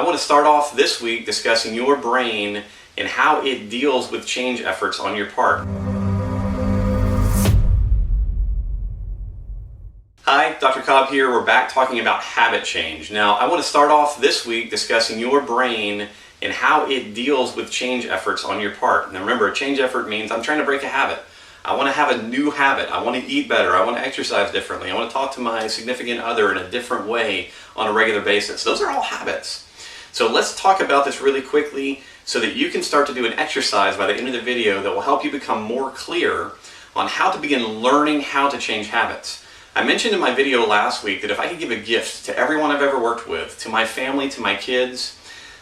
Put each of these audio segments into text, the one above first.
I want to start off this week discussing your brain and how it deals with change efforts on your part. Hi, Dr. Cobb here. We're back talking about habit change. Now, I want to start off this week discussing your brain and how it deals with change efforts on your part. Now remember, a change effort means I'm trying to break a habit. I want to have a new habit. I want to eat better. I want to exercise differently. I want to talk to my significant other in a different way on a regular basis. Those are all habits. So let's talk about this really quickly so that you can start to do an exercise by the end of the video that will help you become more clear on how to begin learning how to change habits. I mentioned in my video last week that if I could give a gift to everyone I've ever worked with, to my family, to my kids,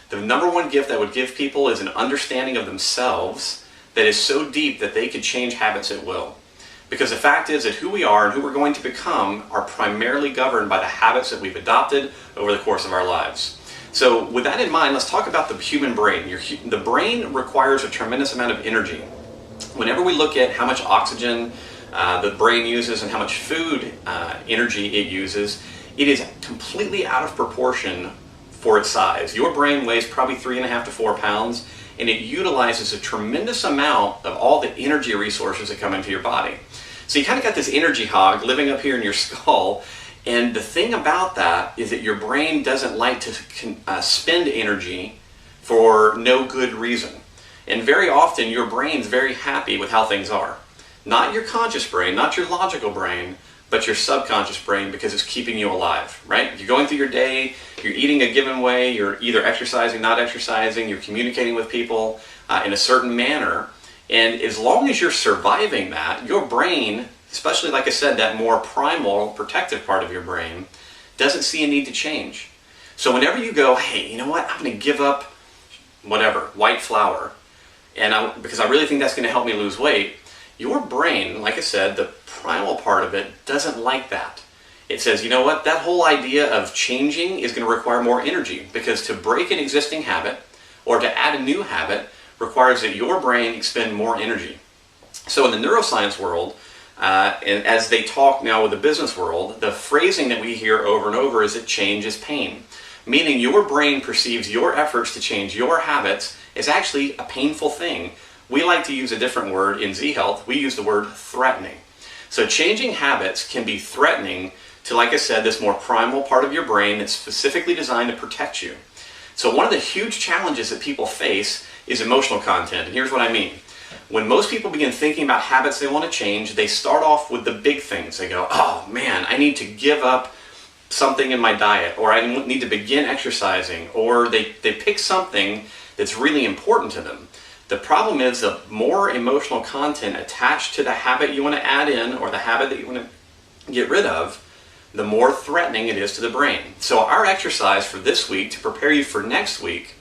the number one gift I would give people is an understanding of themselves that is so deep that they could change habits at will. Because the fact is that who we are and who we're going to become are primarily governed by the habits that we've adopted over the course of our lives. So with that in mind, let's talk about the human brain. The brain requires a tremendous amount of energy. Whenever we look at how much oxygen the brain uses and how much food energy it uses, it is completely out of proportion for its size. Your brain weighs probably 3.5 to 4 pounds, and it utilizes a tremendous amount of all the energy resources that come into your body. So you kind of got this energy hog living up here in your skull, and the thing about that is that your brain doesn't like to spend energy for no good reason. And very often your brain's very happy with how things are. Not your conscious brain, not your logical brain, but your subconscious brain, because it's keeping you alive, right? You're going through your day, you're eating a given way, you're either exercising, not exercising, you're communicating with people in a certain manner, and as long as you're surviving that, your brain, especially like I said, that more primal protective part of your brain, doesn't see a need to change. So whenever you go, hey, you know what, I'm going to give up whatever, white flour, because I really think that's going to help me lose weight, your brain, like I said, the primal part of it doesn't like that. It says, you know what, that whole idea of changing is going to require more energy, because to break an existing habit or to add a new habit requires that your brain expend more energy. So in the neuroscience world, and as they talk now with the business world, the phrasing that we hear over and over is that change is pain. Meaning your brain perceives your efforts to change your habits as actually a painful thing. We like to use a different word in Z-Health. We use the word threatening. So changing habits can be threatening to, like I said, this more primal part of your brain that's specifically designed to protect you. So one of the huge challenges that people face is emotional content. And here's what I mean. When most people begin thinking about habits they want to change, they start off with the big things. They go, oh man, I need to give up something in my diet, or I need to begin exercising, or they pick something that's really important to them. The problem is the more emotional content attached to the habit you want to add in or the habit that you want to get rid of, the more threatening it is to the brain. So our exercise for this week to prepare you for next week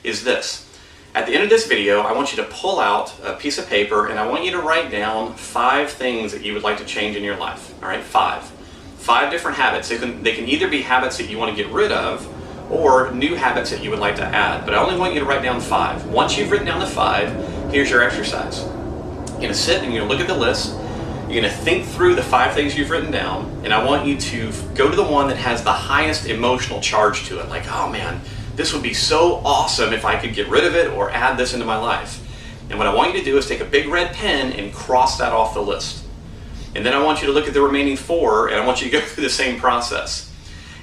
is this. At the end of this video, I want you to pull out a piece of paper and I want you to write down 5 things that you would like to change in your life. All right, 5. 5 different habits. They can either be habits that you want to get rid of or new habits that you would like to add. But I only want you to write down 5. Once you've written down the 5, here's your exercise. You're going to sit and you're going to look at the list. You're going to think through the 5 things you've written down, and I want you to go to the one that has the highest emotional charge to it. Like, oh man, this would be so awesome if I could get rid of it or add this into my life. And what I want you to do is take a big red pen and cross that off the list. And then I want you to look at the remaining 4, and I want you to go through the same process.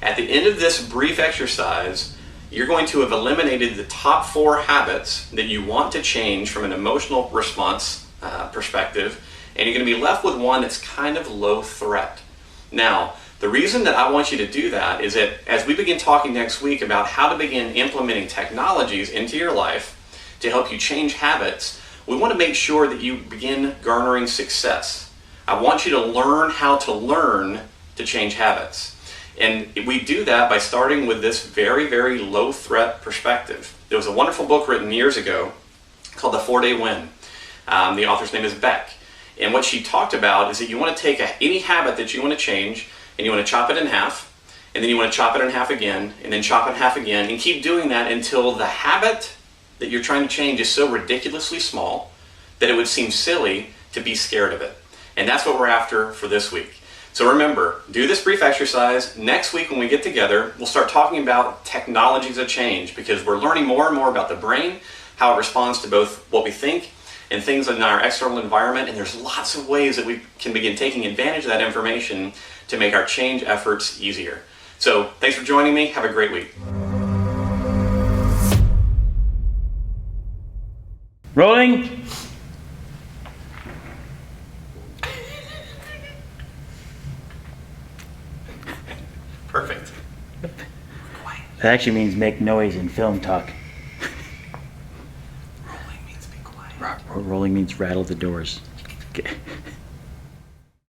At the end of this brief exercise, you're going to have eliminated the top 4 habits that you want to change from an emotional response perspective, and you're going to be left with one that's kind of low threat. Now, the reason that I want you to do that is that as we begin talking next week about how to begin implementing technologies into your life to help you change habits, we want to make sure that you begin garnering success. I want you to learn how to learn to change habits. And we do that by starting with this very, very low threat perspective. There was a wonderful book written years ago called The 4-Day Win. The author's name is Beck. And what she talked about is that you want to take any habit that you want to change and you want to chop it in half, and then you want to chop it in half again, and then chop it in half again, and keep doing that until the habit that you're trying to change is so ridiculously small that it would seem silly to be scared of it. And that's what we're after for this week. So remember, do this brief exercise. Next week when we get together, we'll start talking about technologies of change, because we're learning more and more about the brain, how it responds to both what we think and things in our external environment, and there's lots of ways that we can begin taking advantage of that information to make our change efforts easier. So thanks for joining me. Have a great week. Rolling. Perfect. That actually means make noise in film talk. Rolling means be quiet. Rolling means rattle the doors. Okay.